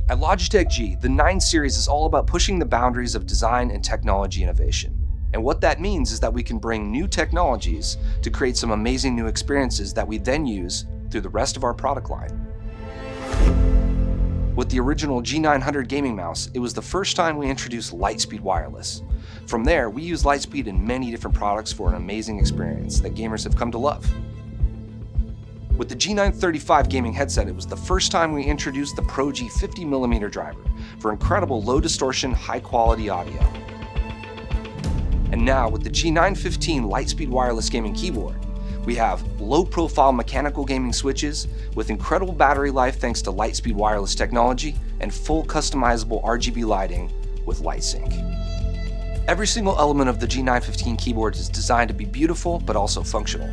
At Logitech G, the 9 series is all about pushing the boundaries of design and technology innovation. And what that means is that we can bring new technologies to create some amazing new experiences that we then use through the rest of our product line. With the original G900 gaming mouse, it was the first time we introduced Lightspeed wireless. From there, we use Lightspeed in many different products for an amazing experience that gamers have come to love. With the G935 gaming headset, it was the first time we introduced the Pro G 50mm driver for incredible low distortion, high quality audio. And now with the G915 Lightspeed wireless gaming keyboard, we have low profile mechanical gaming switches with incredible battery life thanks to Lightspeed wireless technology and full customizable RGB lighting with LIGHTSYNC. Every single element of the G915 keyboard is designed to be beautiful but also functional.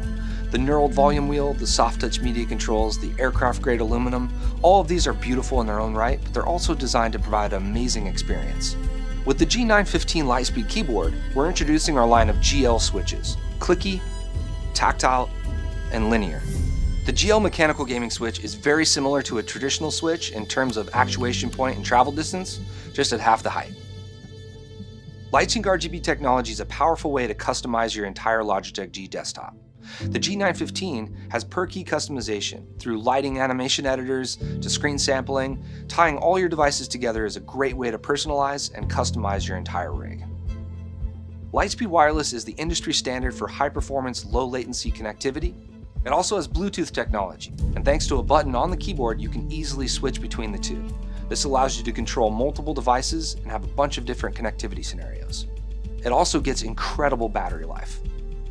The knurled volume wheel, the soft touch media controls, the aircraft grade aluminum, all of these are beautiful in their own right, but they're also designed to provide an amazing experience. With the G915 Lightspeed keyboard, we're introducing our line of GL switches, Clicky, Tactile, and Linear. The GL mechanical gaming switch is very similar to a traditional switch in terms of actuation point and travel distance, just at half the height. LIGHTSYNC RGB technology is a powerful way to customize your entire Logitech G desktop. The G915 has per-key customization through lighting animation editors to screen sampling. Tying all your devices together is a great way to personalize and customize your entire rig. Lightspeed Wireless is the industry standard for high-performance, low-latency connectivity. It also has Bluetooth technology, and thanks to a button on the keyboard, you can easily switch between the two. This allows you to control multiple devices and have a bunch of different connectivity scenarios. It also gets incredible battery life.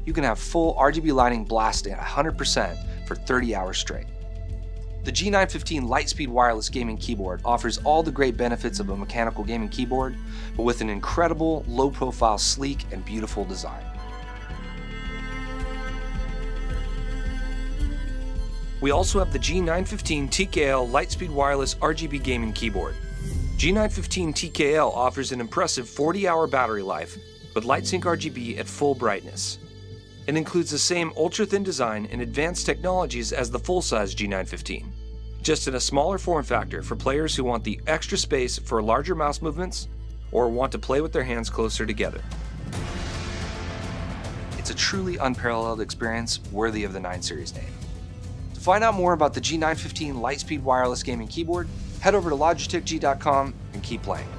You can have full RGB lighting blasting at 100% for 30 hours straight. The G915 Lightspeed wireless gaming keyboard offers all the great benefits of a mechanical gaming keyboard, but with an incredible, low-profile, sleek, and beautiful design. We also have the G915 TKL Lightspeed wireless RGB gaming keyboard. G915 TKL offers an impressive 40-hour battery life with LIGHTSYNC RGB at full brightness. It includes the same ultra-thin design and advanced technologies as the full-size G915, just in a smaller form factor for players who want the extra space for larger mouse movements or want to play with their hands closer together. It's a truly unparalleled experience worthy of the 9 series name. To find out more about the G915 Lightspeed wireless gaming keyboard, head over to logitechg.com and keep playing.